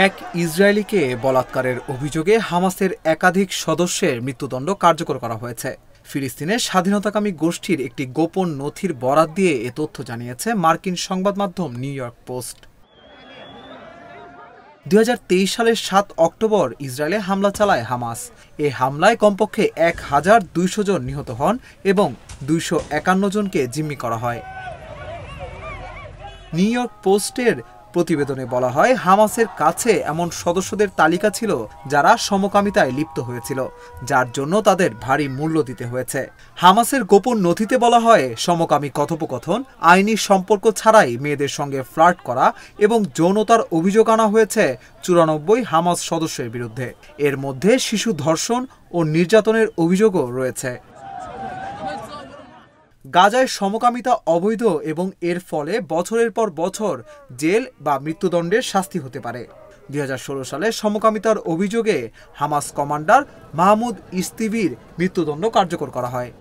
এক ইসরায়েলিকে বলাৎকারের অভিযোগে হামাসের একাধিক সদস্যের মৃত্যুদণ্ড কার্যকর করা হয়েছে। ফিলিস্তিনের স্বাধীনতাকামী গোষ্ঠীর একটি গোপন নথির বরাত দিয়ে এ তথ্য জানিয়েছে মার্কিন সংবাদ মাধ্যম নিউ ইয়র্ক পোস্ট। 2023 সালের 7 অক্টোবর ইসরায়েলে হামলা চালায় হামাস। এ হামলায় কমপক্ষে 1200 জন নিহত হন এবং 251 জনকে জিম্মি করা হয়। নিউ ইয়র্ক পোস্টের প্রতিবেদনে বলা হয়, হামাসের কাছে এমন সদস্যদের তালিকা ছিল যারা সমকামিতায় লিপ্ত হয়েছিল, যার জন্য তাদের ভারী মূল্য দিতে হয়েছে। হামাসের গোপন নথিতে বলা হয়, সমকামী কথোপকথন, আইনি সম্পর্ক ছাড়াই মেয়েদের সঙ্গে ফ্লার্ট করা এবং যৌনতার অভিযোগ আনা হয়েছে 94 হামাস সদস্যের বিরুদ্ধে। এর মধ্যে শিশু ধর্ষণ ও নির্যাতনের অভিযোগও রয়েছে। গাজায় সমকামিতা অবৈধ এবং এর ফলে বছরের পর বছর জেল বা মৃত্যুদণ্ডের শাস্তি হতে পারে। 2016 সালে সমকামিতার অভিযোগে হামাস কমান্ডার মাহমুদ ইস্তিভির মৃত্যুদণ্ড কার্যকর করা হয়।